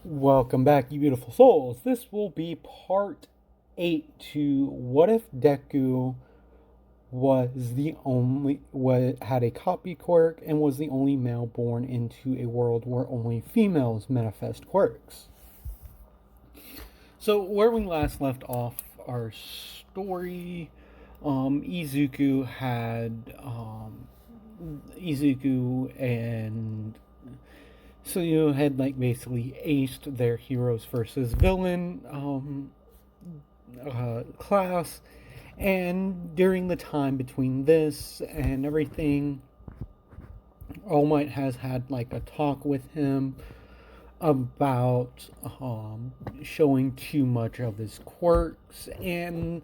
Welcome back, you beautiful souls. This will be part 8 to what if Deku had a copy quirk and was the only male born into a world where only females manifest quirks. So where we last left off our story, Izuku had Izuku and so you had like basically aced their heroes versus villain class, and during the time between this and everything, All Might has had like a talk with him about showing too much of his quirks, and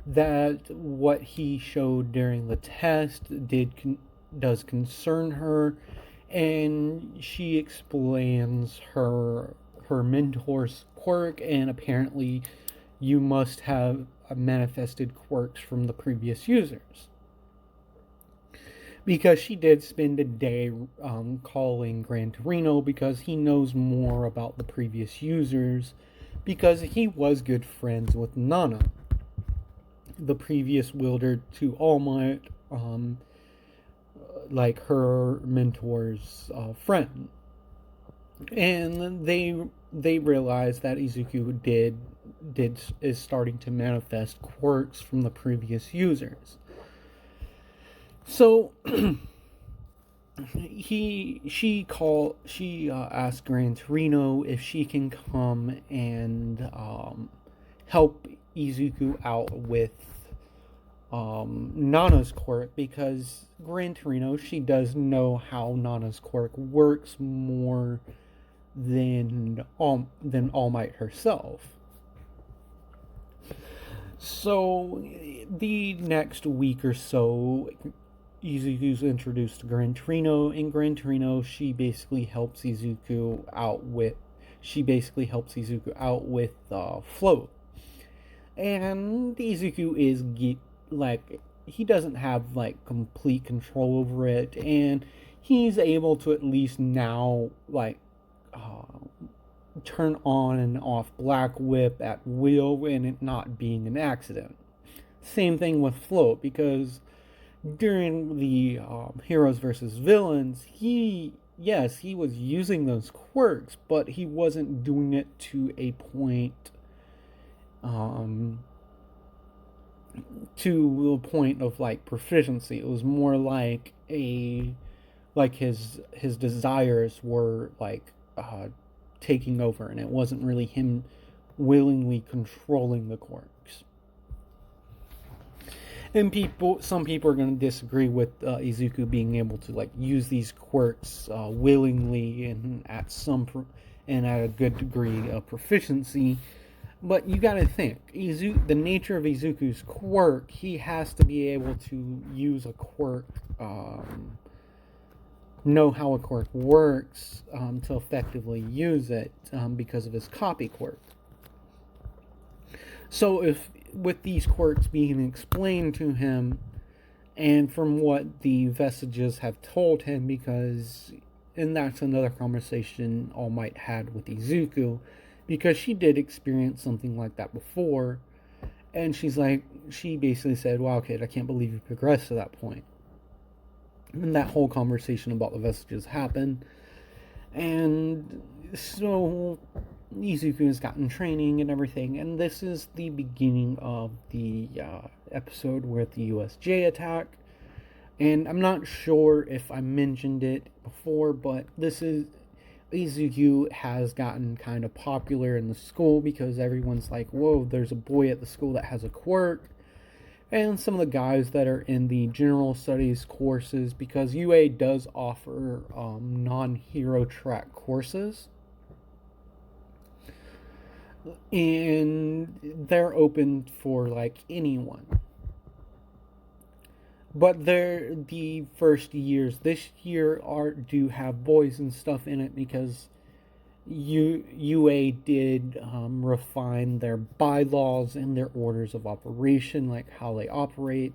that what he showed during the test does concern her, and she explains her mentor's quirk, and apparently you must have manifested quirks from the previous users, because she did spend a day calling Gran Torino because he knows more about the previous users, because he was good friends with Nana, the previous wielder to All Might, like her mentor's friend. And they realized that Izuku is starting to manifest quirks from the previous users. So she asked Gran Torino if she can come and help Izuku out with Nana's quirk, because Gran Torino, she does know how Nana's quirk works more than All Might herself. So the next week or so, Izuku's introduced to Gran Torino, and Gran Torino, she basically helps Izuku out with Float. And Izuku is like, he doesn't have like complete control over it, and he's able to at least now like turn on and off Black Whip at will, and it not being an accident. Same thing with Float, because during the heroes versus villains, he was using those quirks, but he wasn't doing it to a point to the point of like proficiency. It was more like his desires were like taking over, and it wasn't really him willingly controlling the quirks. And some people are going to disagree with Izuku being able to like use these quirks willingly and at a good degree of proficiency. But you got to think, the nature of Izuku's quirk, he has to be able to use a quirk, know how a quirk works to effectively use it, because of his copy quirk. So if with these quirks being explained to him, and from what the vestiges have told him, and that's another conversation All Might had with Izuku, because she did experience something like that before, and she basically said, "Wow, kid, I can't believe you progressed to that point." And that whole conversation about the vestiges happened, and so Izuku has gotten training and everything, and this is the beginning of the episode with the USJ attack. And I'm not sure if I mentioned it before, but Izuku has gotten kind of popular in the school, because everyone's like, whoa, there's a boy at the school that has a quirk. And some of the guys that are in the general studies courses, because UA does offer non-hero track courses, and they're open for like anyone. But the first years this year do have boys and stuff in it, because UA did refine their bylaws and their orders of operation, like how they operate,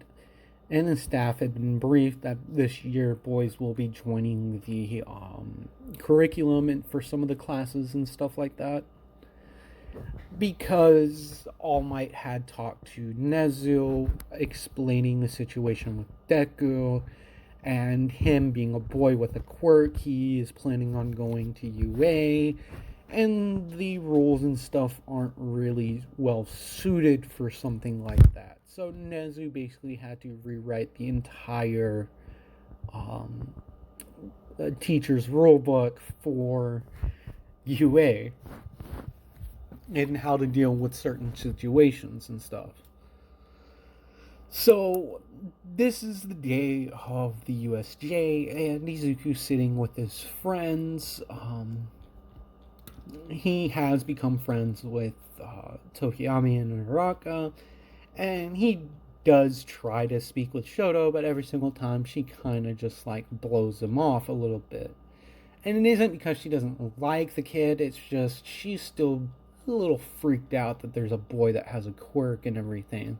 and the staff had been briefed that this year boys will be joining the curriculum and for some of the classes and stuff like that. Because All Might had talked to Nezu, explaining the situation with Deku, and him being a boy with a quirk, he is planning on going to UA, and the rules and stuff aren't really well suited for something like that. So Nezu basically had to rewrite the entire teacher's rulebook for UA and how to deal with certain situations and stuff. So this is the day of the USJ, and Izuku sitting with his friends. He has become friends with Tokiyami and Uraraka, and he does try to speak with Shoto, but every single time she kind of just like blows him off a little bit. And it isn't because she doesn't like the kid, it's just she's still a little freaked out that there's a boy that has a quirk and everything.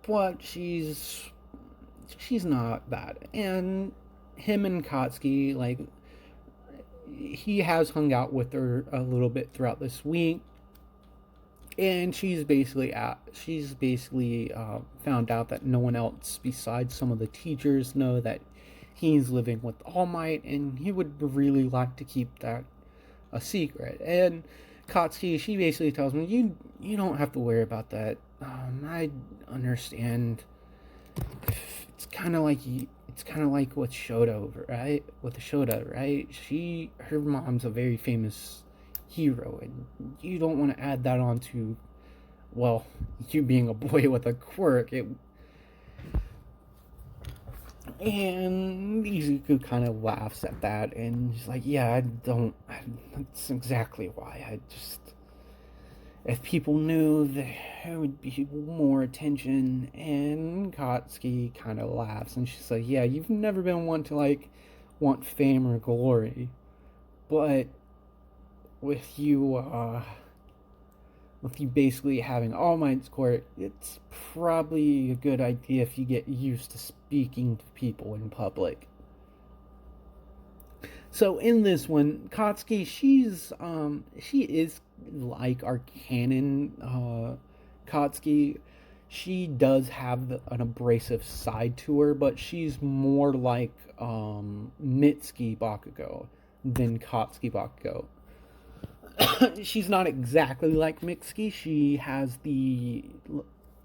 But she's not that. And him and Katsuki, like, he has hung out with her a little bit throughout this week, and she's basically found out that no one else besides some of the teachers know that he's living with All Might, and he would really like to keep that a secret. And Katsuki, she basically tells me, you don't have to worry about that. I understand. It's kind of like with Shoto, right? With Shoto, right? Her mom's a very famous hero, and you don't want to add that on to, well, you being a boy with a quirk. And Izuku kind of laughs at that, and he's like, yeah, that's exactly why. If people knew, there would be more attention. And Katsuki kind of laughs, and she's like, yeah, you've never been one to, like, want fame or glory. But with you basically having All Might's court, it's probably a good idea if you get used to speaking to people in public. So in this one, Katsuki, she is like our canon Katsuki. She does have an abrasive side to her, but she's more like Mitsuki Bakugo than Katsuki Bakugo. She's not exactly like Mitsuki. She has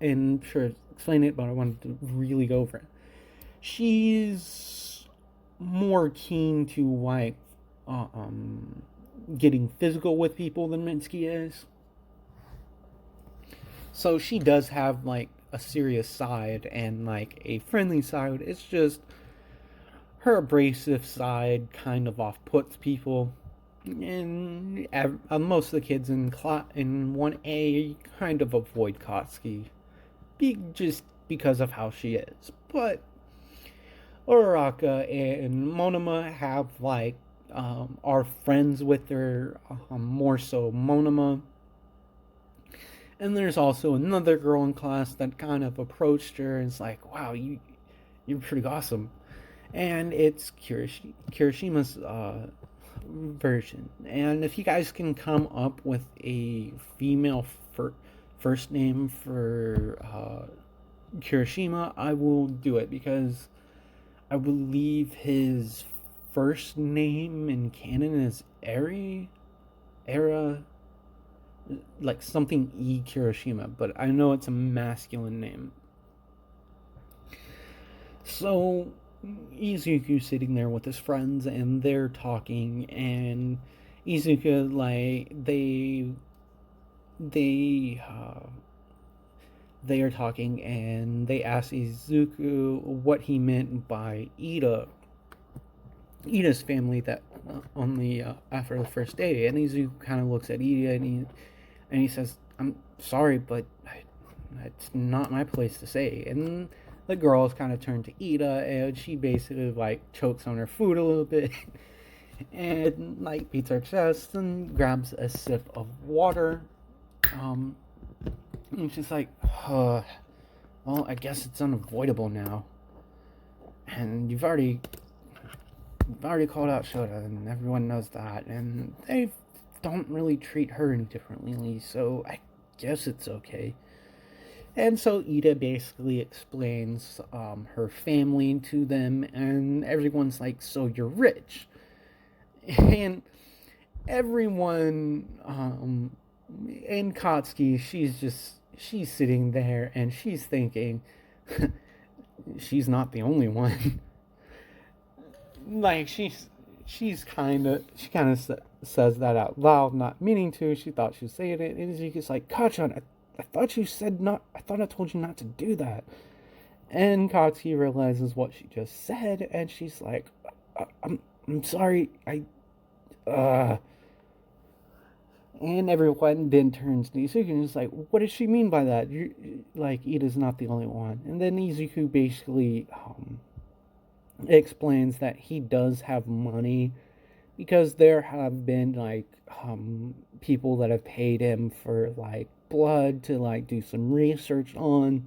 and sure, explain it, but I wanted to really go over it. She's more keen to like getting physical with people than Mitsuki is. So she does have like a serious side and like a friendly side. It's just her abrasive side kind of off-puts people. And most of the kids in 1A kind of avoid Katsuki just because of how she is. But Uraraka and Monoma have like are friends with her, more so Monoma. And there's also another girl in class that kind of approached her and is like, wow, you're pretty awesome. And it's Kirishima's version. And if you guys can come up with a female first name for Kirishima, I will do it, because I believe his first name in canon is Era, like something E Kirishima, but I know it's a masculine name. So Izuku sitting there with his friends, and they're talking, and Izuku, like, they are talking, and they ask Izuku what he meant by Ida's family that on the after the first day, and Izuku kind of looks at Ida, and he says, "I'm sorry, but it's not my place to say." And the girls kind of turn to Ida, and she basically like chokes on her food a little bit, and like beats her chest and grabs a sip of water. And she's like, well, I guess it's unavoidable now. And you've already called out Shota, and everyone knows that, and they don't really treat her any differently, so I guess it's okay. And so Ida basically explains her family to them, and everyone's like, so you're rich. And everyone, and Katsuki, she's sitting there, and she's thinking, she's not the only one. Like, she kind of says that out loud, not meaning to. She thought she was saying it, and Izuku's like, Kachan, I thought you said not. I thought I told you not to do that. And Katsuki realizes what she just said, and she's like, I'm sorry. And everyone then turns to Izuku and is like, what does she mean by that? Like, Ida's not the only one. And then Izuku basically explains that he does have money because there have been like people that have paid him for like blood to like do some research on,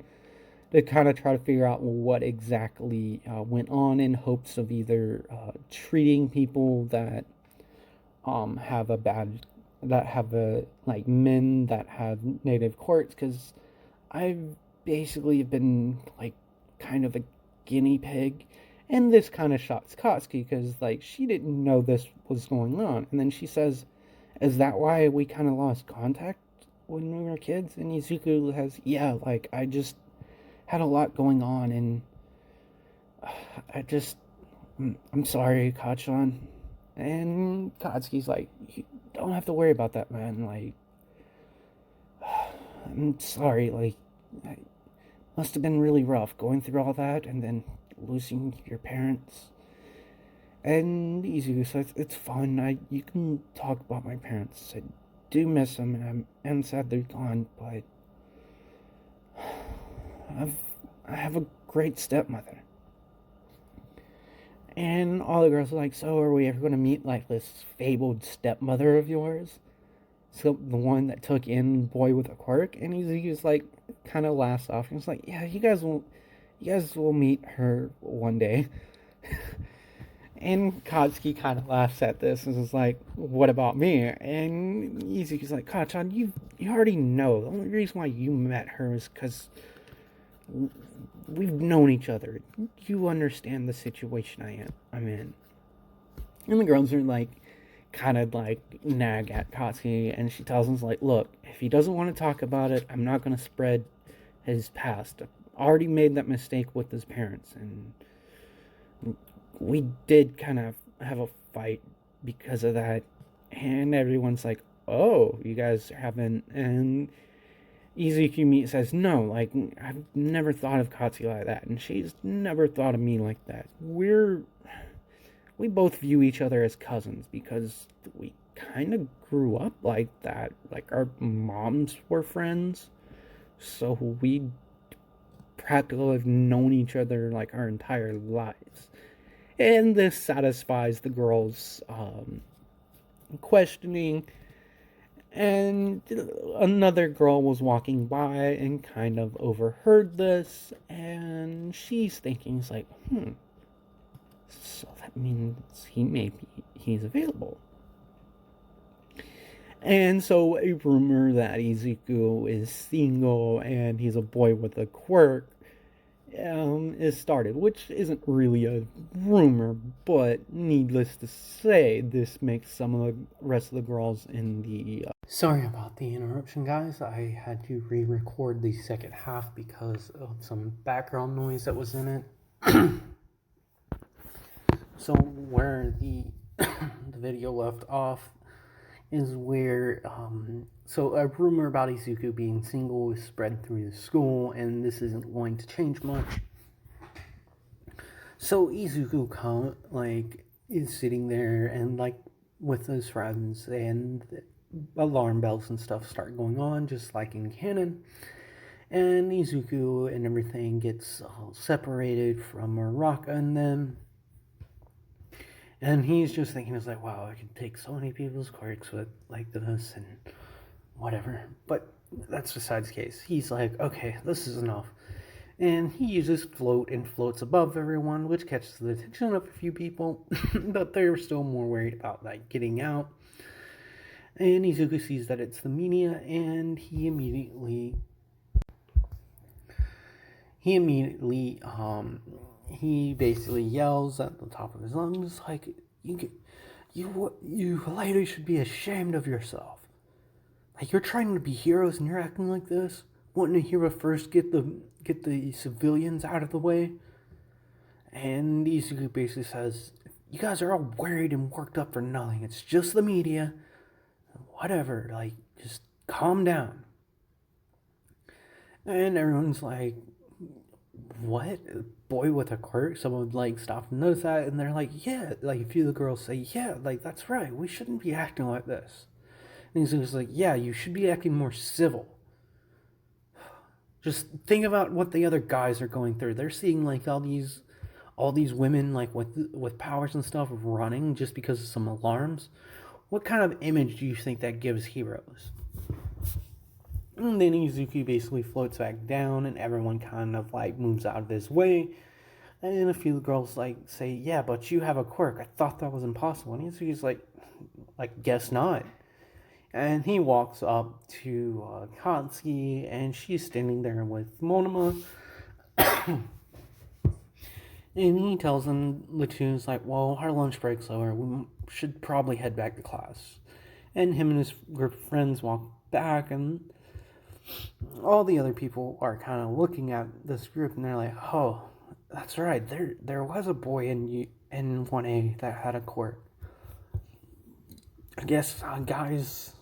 to kind of try to figure out what exactly went on, in hopes of either treating people that have a bad, that have a like men that have negative quirks, because I've basically been like kind of a guinea pig. And this kind of shocks Katsuki because, like, she didn't know this was going on. And then she says, is that why we kind of lost contact when we were kids? And Izuku has, yeah, like, I just had a lot going on, and I'm sorry, Kachan. And Katsuki's like, you don't have to worry about that, man. Like, I'm sorry, like, it must have been really rough going through all that, and then losing your parents. And Izuku says, it's fun. You can talk about my parents. I do miss them, and I'm sad they're gone, but I have a great stepmother. And all the girls are like, so are we ever going to meet like this fabled stepmother of yours? So the one that took in boy with a quirk? And Izuku's like, kind of laughs off, and he's like, yeah, you guys will meet her one day. And Katsuki kind of laughs at this and is like, what about me? And Izuku's like, Kachan, you already know. The only reason why you met her is because we've known each other. You understand the situation I'm in. And the girls are like, kind of like nag at Katsuki, and she tells him, like, look, if he doesn't want to talk about it, I'm not going to spread his past. I already made that mistake with his parents, and we did kind of have a fight because of that. And everyone's like, oh, you guys haven't. And Izuku says, no, like, I've never thought of Katsuki like that, and she's never thought of me like that. We both view each other as cousins because we kind of grew up like that. Like, our moms were friends, so we practically have known each other like our entire lives. And this satisfies the girls' questioning. And another girl was walking by and kind of overheard this, and she's thinking, it's like, so that means he's available. And so a rumor that Izuku is single and he's a boy with a quirk is started, which isn't really a rumor, but needless to say, this makes some of the rest of the girls in the... Sorry about the interruption, guys. I had to re-record the second half because of some background noise that was in it. So where the video left off is where so a rumor about Izuku being single is spread through the school, and this isn't going to change much. So Izuku is sitting there and like with his friends, and alarm bells and stuff start going on just like in canon. And Izuku and everything gets separated from Uraraka and them. And he's just thinking, it's like, wow, I can take so many people's quirks with like this and whatever. But that's besides the case. He's like, okay, this is enough. And he uses float and floats above everyone, which catches the attention of a few people, but they're still more worried about getting out. And Izuku sees that it's the media, and he basically yells at the top of his lungs like, you ladies should be ashamed of yourself. Like, you're trying to be heroes and you're acting like this. Wouldn't a hero first get the civilians out of the way? And Izuku basically says, you guys are all worried and worked up for nothing. It's just the media. Whatever, like, just calm down. And everyone's like, what? A boy with a quirk? Someone would stop and notice that, and they're like, yeah, like a few of the girls say, yeah, like that's right, we shouldn't be acting like this. And he's like, yeah, you should be acting more civil. Just think about what the other guys are going through. They're seeing all these women with powers and stuff running just because of some alarms. What kind of image do you think that gives heroes? And then Izuku basically floats back down, and everyone kind of moves out of his way. And then a few girls say, "Yeah, but you have a quirk. I thought that was impossible." And Izuku's like, guess not. And he walks up to Katsuki, and she's standing there with Monoma. And he tells them, the two's like, well, our lunch break's over. We should probably head back to class. And him and his group of friends walk back, and all the other people are kind of looking at this group, and they're like, oh, that's right. There was a boy in 1A that had a quirk. I guess guys,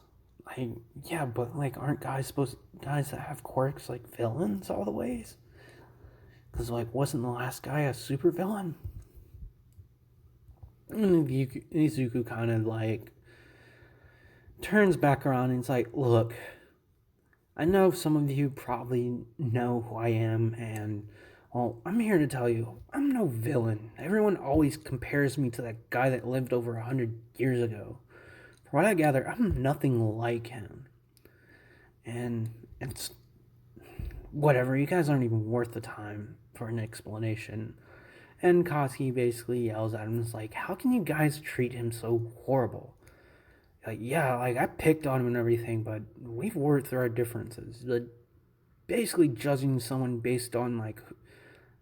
yeah, but aren't guys that have quirks villains all the ways? Because wasn't the last guy a super villain? And Izuku kind of turns back around and it's like, look, I know some of you probably know who I am, and well, I'm here to tell you, I'm no villain. Everyone always compares me to that guy that lived over 100 years ago. From what I gather, I'm nothing like him. And it's whatever, you guys aren't even worth the time for an explanation. And Katsuki basically yells at him, it's like, how can you guys treat him so horrible? Yeah, I picked on him and everything, but we've worked through our differences. But basically judging someone based on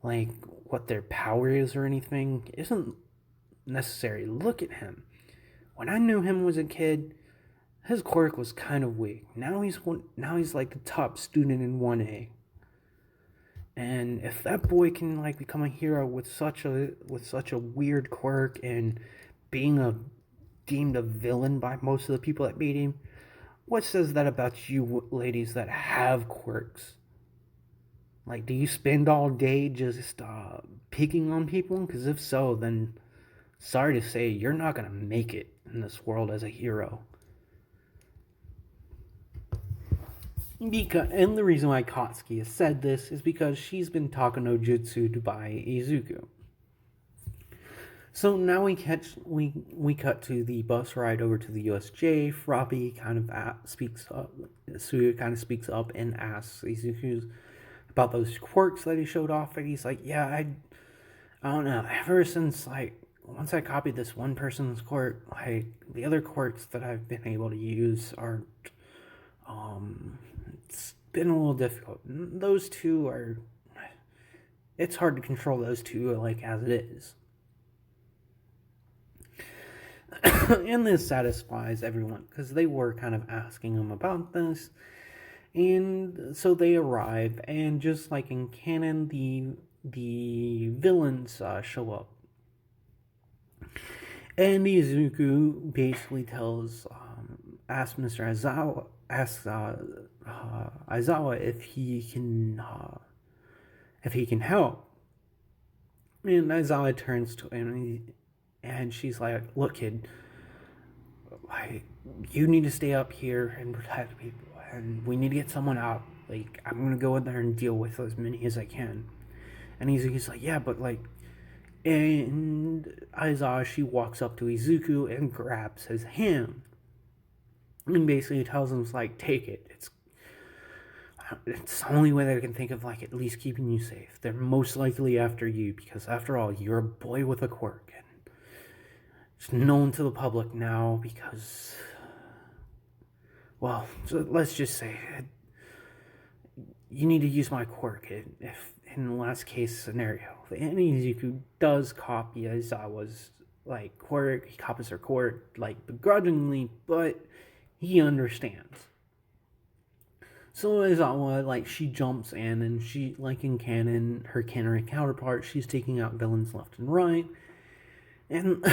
what their power is or anything isn't necessary. Look at him. When I knew him as a kid, his quirk was kind of weak. Now he's the top student in 1A. And if that boy can become a hero with such a weird quirk and being deemed a villain by most of the people that meet him, what says that about you ladies that have quirks? Do you spend all day just picking on people? Because if so, then sorry to say, you're not gonna make it in this world as a hero. And the reason why Katsuki has said this is because she's been talking no jutsu by Izuku. So now we cut to the bus ride over to the USJ. Froppy kind of speaks up. Suya kind of speaks up and asks Izuku about those quirks that he showed off, and he's like, yeah, I don't know. Ever since once I copied this one person's quirk, the other quirks that I've been able to use aren't. It's been a little difficult. Those two are. It's hard to control those two as it is. And this satisfies everyone because they were kind of asking him about this. And so they arrive, and just like in canon, the villains show up. And Izuku basically asks Mr. Aizawa if he can help. And Aizawa turns to him, and she's like, look, kid, you need to stay up here and protect people, and we need to get someone out. I'm gonna go in there and deal with as many as I can. And he's like, yeah, but and Aizawa, she walks up to Izuku and grabs his hand. And basically tells him, take it. it's the only way they can think of, like, at least keeping you safe. They're most likely after you because, after all, you're a boy with a quirk, and it's known to the public now because, well, so let's just say you need to use my quirk if in the last case scenario, if Izuku does copy Aizawa's, like, quirk, he copies her quirk, like, begrudgingly, but he understands. So Aizawa, like, she jumps in, and she, like in canon, her canon counterpart, she's taking out villains left and right. And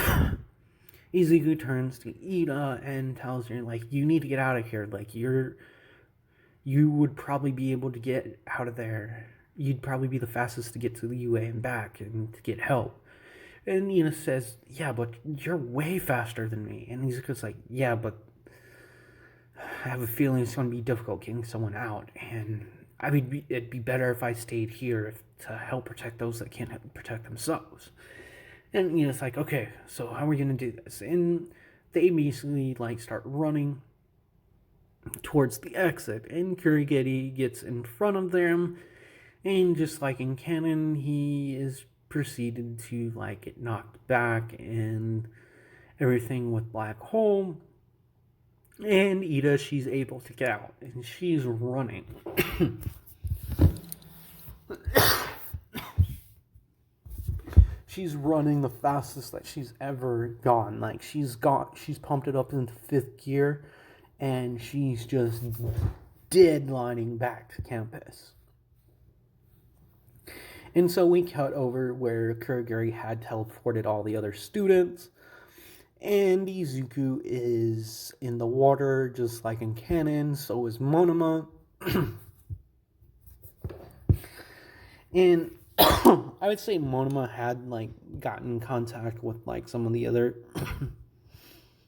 Izuku turns to Ida and tells her, like, you need to get out of here. Like, you would probably be able to get out of there. You'd probably be the fastest to get to the UA and back and to get help. And Ina says, yeah, but you're way faster than me. And Izuku's like, yeah, but I have a feeling it's going to be difficult getting someone out, and it'd be better if I stayed here to help protect those that can't protect themselves. And it's like, okay, so how are we going to do this? And they basically, like, start running towards the exit, and Kurigiri gets in front of them, and just like in canon, he is proceeded to, like, get knocked back and everything with Black Hole. And Ida, she's able to get out, and she's running. She's running the fastest that she's ever gone. Like, she's pumped it up into 5th gear, and she's just deadlining back to campus. And so we cut over where Kurigiri had teleported all the other students, and Izuku is in the water, just like in canon. So is Monoma. And I would say Monoma had, like, gotten in contact with, like, some of the other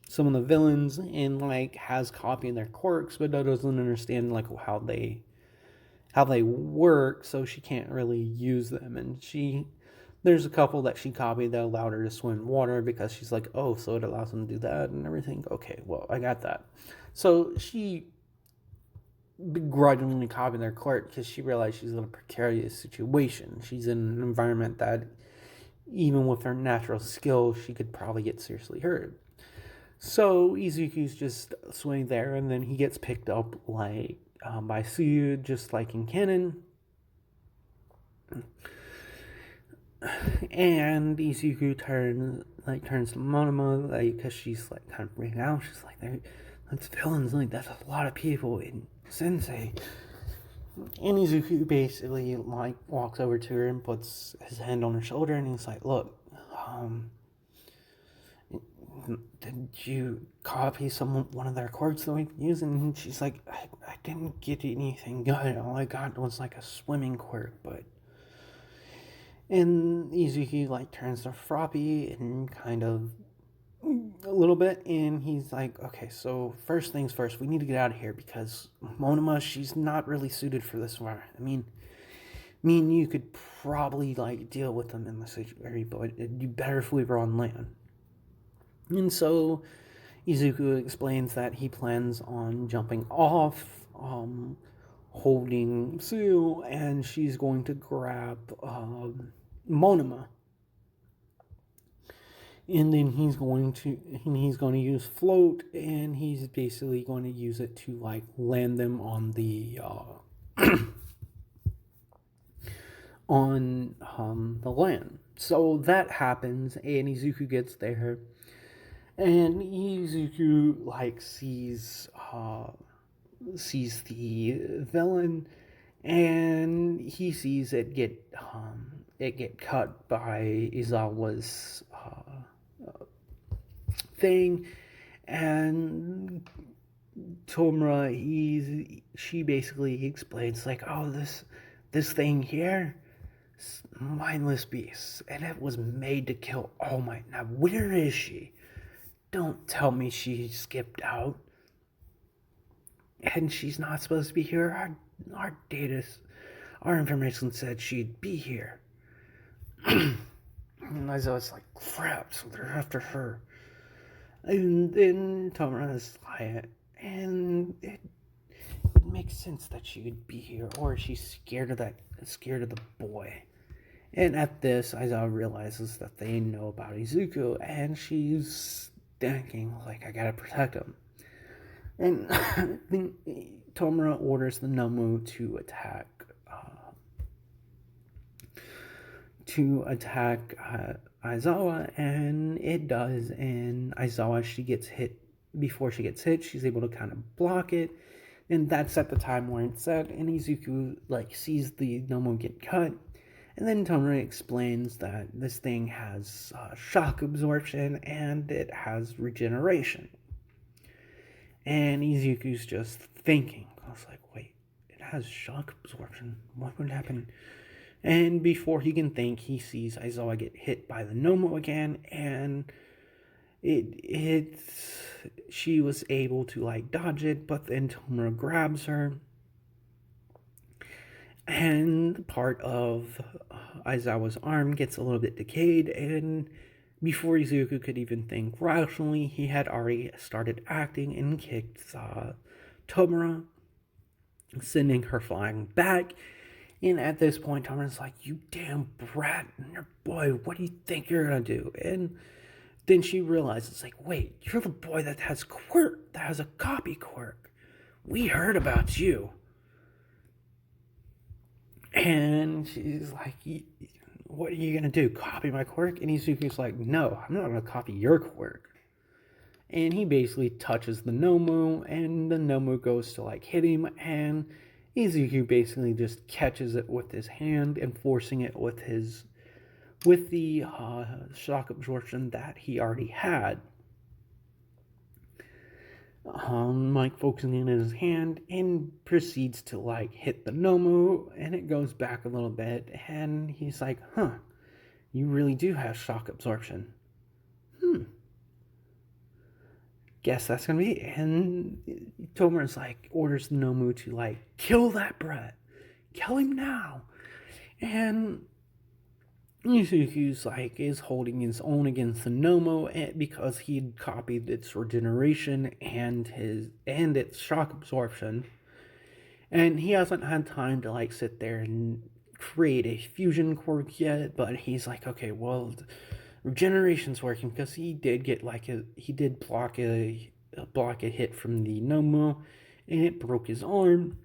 some of the villains, and, like, has copied their quirks, but doesn't understand, like, how they work, so she can't really use them. And there's a couple that she copied that allowed her to swim in water, because she's like, oh, so it allows them to do that and everything. Okay, well, I got that. So she begrudgingly copied their quirk because she realized she's in a precarious situation. She's in an environment that, even with her natural skill, she could probably get seriously hurt. So Izuku's just swimming there, and then he gets picked up, like, by Suyu, just like in canon. And Izuku turns to Monoma, like, because she's, like, kind of freaking out. She's like, that's villains, like, that's a lot of people in Sensei. And Izuku basically, like, walks over to her and puts his hand on her shoulder, and he's like, look, did you copy one of their quirks that we've used? And she's like, I didn't get anything good. All I got was, like, a swimming quirk, but... And Izuku, like, turns to Froppy and kind of a little bit, and he's like, okay, so first things first, we need to get out of here, because Monoma, she's not really suited for this environment. I mean, me and you could probably, like, deal with them in the sanctuary, but it'd be better if we were on land. And so Izuku explains that he plans on jumping off, holding Sue, and she's going to grab Monoma. And then he's going to use float, and he's basically going to use it to, like, land them on the on the land. So that happens, and Izuku gets there, and Izuku, like, sees the villain, and he sees it get cut by Izawa's thing, and Tomura, she basically explains, like, oh, this thing here, mindless beast, and it was made to kill All Might. Now, where is she? Don't tell me she skipped out. And she's not supposed to be here. Our data, our information said she'd be here. And I was like, crap, so they're after her. And then Tomura's like, and it makes sense that she would be here, or she's scared of the boy. And at this, Aizawa realizes that they know about Izuku, and she's thinking, like, I gotta protect him. And Tomura orders the Nomu to attack Aizawa, and it does. And Aizawa, she gets hit. Before she gets hit, she's able to kind of block it, and that's at the time where it's set. And Izuku sees the Nomu get cut, and then Tomura explains that this thing has shock absorption and it has regeneration. And Izuku's just thinking, I was like, wait, it has shock absorption. What would happen? And before he can think, he sees Aizawa get hit by the Nomu again, and she was able to dodge it, but then Tomura grabs her, and part of Aizawa's arm gets a little bit decayed, and before Izuku could even think rationally, he had already started acting and kicked Tomura, sending her flying back. And at this point, Tomura's like, you damn brat, boy, what do you think you're gonna do? And then she realizes, wait, you're the boy that has quirk, that has a copy quirk. We heard about you. And she's like, what are you going to do, copy my quirk? And Izuku's like, no, I'm not going to copy your quirk. And he basically touches the Nomu, and the Nomu goes to hit him, and Izuku basically just catches it with his hand, and forcing it with the shock absorption that he already had. Focusing in his hand, and proceeds to hit the Nomu, and it goes back a little bit, and he's like, you really do have shock absorption. Guess that's gonna be it. And Tomura's orders the Nomu to kill that brat. Kill him now. And Izuku's is holding his own against the Nomu because he'd copied its regeneration and its shock absorption, and he hasn't had time to sit there and create a fusion quirk yet. But he's like, okay, well, regeneration's working because he did get he did block a hit from the Nomu, and it broke his arm.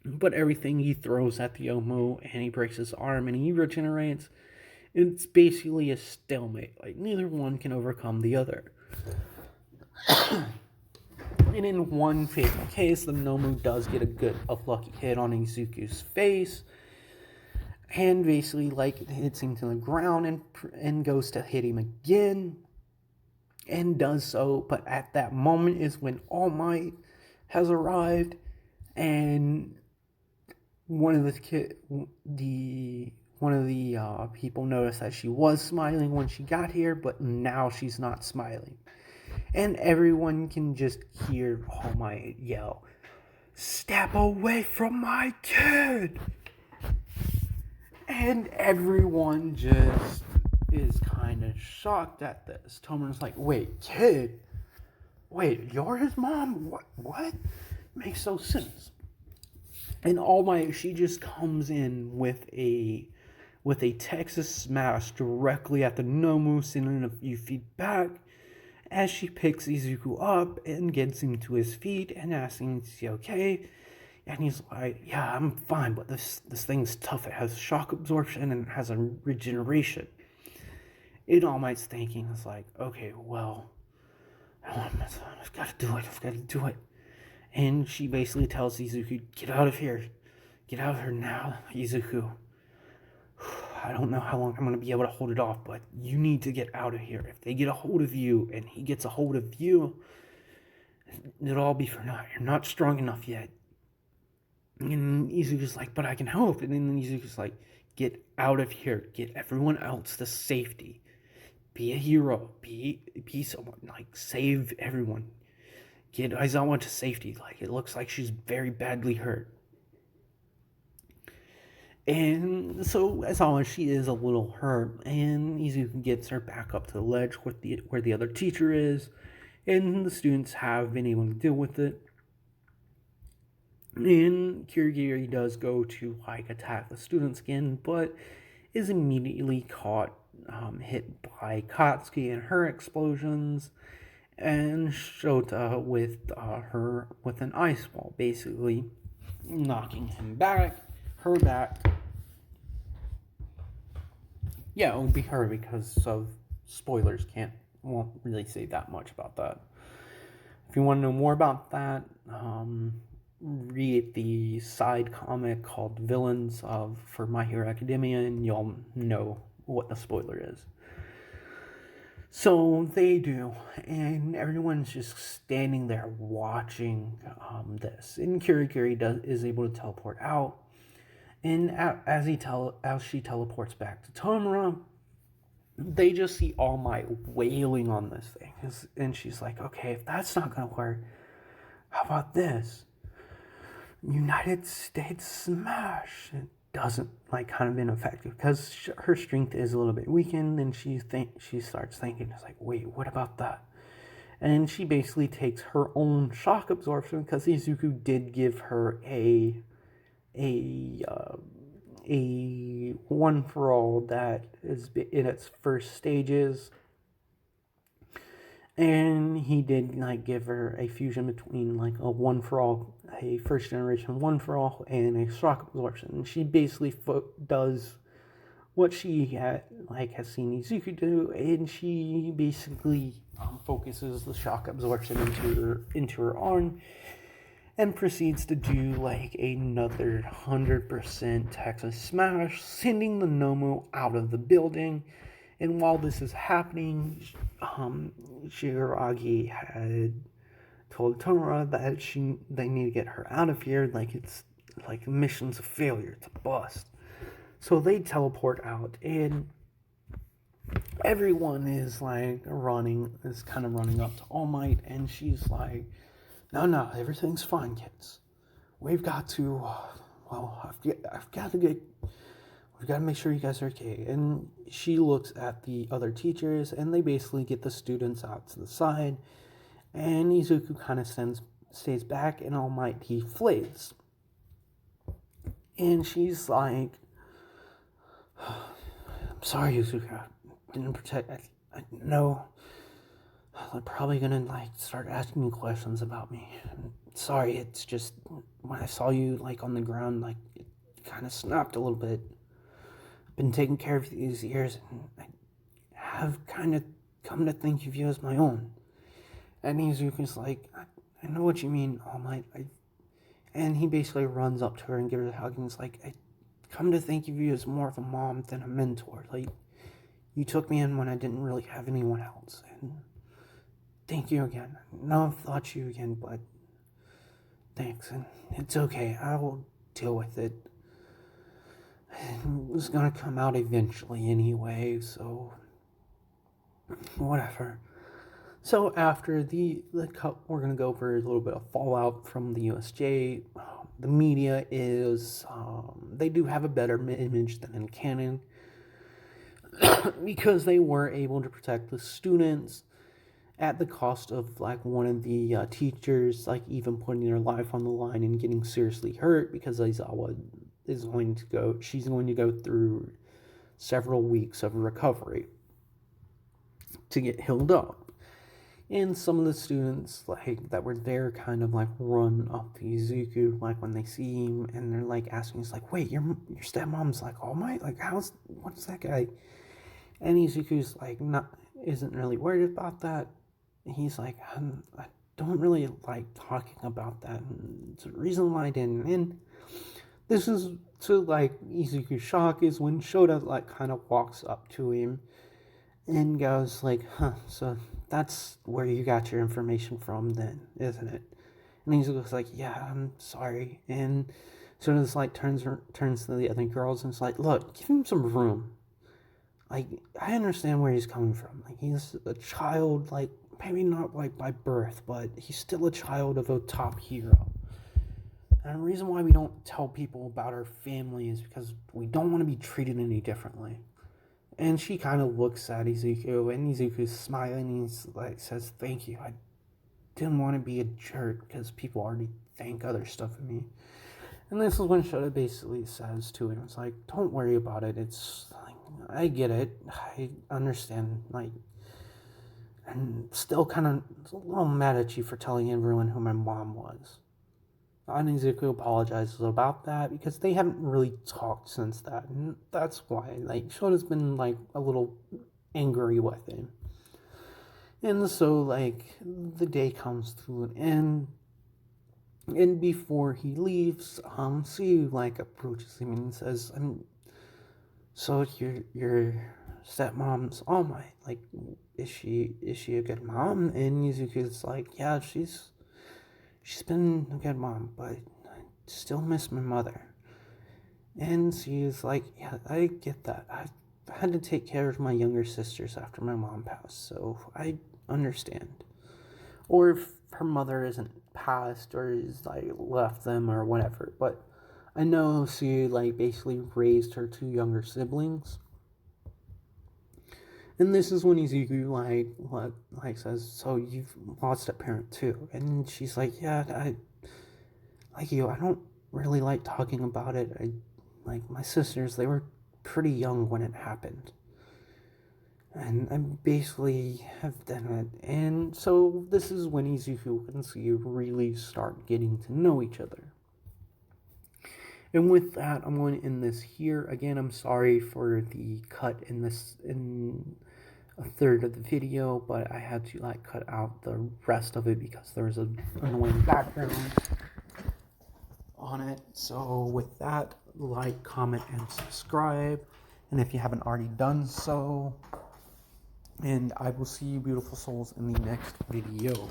But everything he throws at the Nomu, and he breaks his arm, and he regenerates. It's basically a stalemate. Neither one can overcome the other. And in one fateful case, the Nomu does get a lucky hit on Izuku's face, and basically hits him to the ground, and goes to hit him again, and does so. But at that moment is when All Might has arrived, and one of the people noticed that she was smiling when she got here, but now she's not smiling. And everyone can just hear All Might yell, "Step away from my kid!" And everyone just is kind of shocked at this. Tomura's like, wait, kid? Wait, you're his mom? What? Makes no sense. And All Might, she just comes in with a Texas smash directly at the Nomu, sending a few feet back, as she picks Izuku up and gets him to his feet and asks him, is he okay? And he's like, yeah, I'm fine, but this thing's tough. It has shock absorption and it has a regeneration. And All Might's thinking, is like, okay, well, I've got to do it. And she basically tells Izuku, get out of here now, Izuku. I don't know how long I'm going to be able to hold it off, but you need to get out of here. If they get a hold of you and he gets a hold of you, it'll all be for naught. You're not strong enough yet. And Izuku's like, but I can help. And then Izuku's like, get out of here. Get everyone else to safety. Be a hero. Be someone. Save everyone. Get Aizawa to safety. It looks like she's very badly hurt. And so, as always, she is a little hurt, and Izuku gets her back up to the ledge where the other teacher is, and the students have been able to deal with it. And Kirigiri does go to like attack the students again, but is immediately caught, hit by Katsuki and her explosions, and Shota with her with an ice wall, basically knocking her back. Yeah, it would be her because of spoilers. Won't really say that much about that. If you want to know more about that, read the side comic called Villains for My Hero Academia, and you'll know what the spoiler is. So they do, and everyone's just standing there watching this. And Kirigiri is able to teleport out, and as she teleports back to Tomura, they just see All Might wailing on this thing, and she's like, "Okay, if that's not gonna work, how about this? United States Smash." It doesn't kind of ineffective because her strength is a little bit weakened, and she starts thinking, it's like, wait, what about that? And she basically takes her own shock absorption because Izuku did give her a one for all that is in its first stages, and he did give her a fusion between a one for all, a first generation one for all, and a shock absorption. And she basically does what she has seen Izuku do, and she basically focuses the shock absorption into her arm, and proceeds to do another 100% Texas Smash, sending the Nomu out of the building. And while this is happening, Shigaragi had told Tomura that they need to get her out of here, it's mission's a failure, it's a bust. So they teleport out, and everyone is kind of running up to All Might, and she's like, no, everything's fine, kids. We've got to, we've got to make sure you guys are okay. And she looks at the other teachers, and they basically get the students out to the side, and Izuku kind of stays back, and All Might, he flays. And she's like, I'm sorry, Izuku, I didn't protect, I know they're probably gonna start asking you questions about me. Sorry, it's just when I saw you on the ground, it kind of snapped a little bit. Been taking care of these years, and I have kind of come to think of you as my own. And Izuku's like, I know what you mean, All Might. And he basically runs up to her and gives her a hug, and he's like, I come to think of you as more of a mom than a mentor. You took me in when I didn't really have anyone else, and thank you again. No, I've thought you again, but thanks, and it's okay. I will deal with it. It was gonna come out eventually anyway, so whatever. So after the cup, we're gonna go over a little bit of fallout from the USJ. The media is they do have a better image than in canon because they were able to protect the students at the cost of one of the teachers even putting their life on the line and getting seriously hurt, because Aizawa she's going to go through several weeks of recovery to get healed up. And some of the students that were there kind of run up to Izuku when they see him, and they're asking, he's wait, your stepmom's All Might? What's that guy? And Izuku's isn't really worried about that. He's I don't really like talking about that, and it's a reason why I didn't. And this is to Izuku's shock is when Shota kind of walks up to him and goes so that's where you got your information from then, isn't it? And Izuku's yeah, I'm sorry. And Shota's turns to the other girls and is look, give him some room. I understand where he's coming from. He's a child, maybe not by birth, but he's still a child of a top hero. And the reason why we don't tell people about our family is because we don't want to be treated any differently. And she kind of looks at Izuku, and Izuku's smiling, and he's says, thank you. didn't want to be a jerk because people already think other stuff of me. And this is when Shota basically says to him, it's like, don't worry about it. It's like, I get it. I understand. Like, I'm still kind of a little mad at you for telling everyone who my mom was. And Izuku apologizes about that because they haven't really talked since that. And that's why. Like, Shota's been, like, a little angry with him. And so, like, the day comes to an end. And before he leaves, Sue, like, approaches him and says, so your stepmom's All Might. Like, is she a good mom? And Izuku's like, yeah, she's been a good mom, but I still miss my mother. And she's like, yeah, I get that. I had to take care of my younger sisters after my mom passed, so I understand. Or if her mother isn't passed or is like left them or whatever, but I know she like basically raised her two younger siblings. And this is when Izuku like says, so you've lost a parent too? And she's like, yeah, I like you. I don't really like talking about it. I like my sisters. They were pretty young when it happened. And I basically have done it. And so this is when Izuku and Sue really start getting to know each other. And with that, I'm going to end this here. Again, I'm sorry for the cut in a third of the video, but I had to like cut out the rest of it because there was an annoying background on it. So with that, like, comment, and subscribe. And if you haven't already done so, and I will see you beautiful souls in the next video.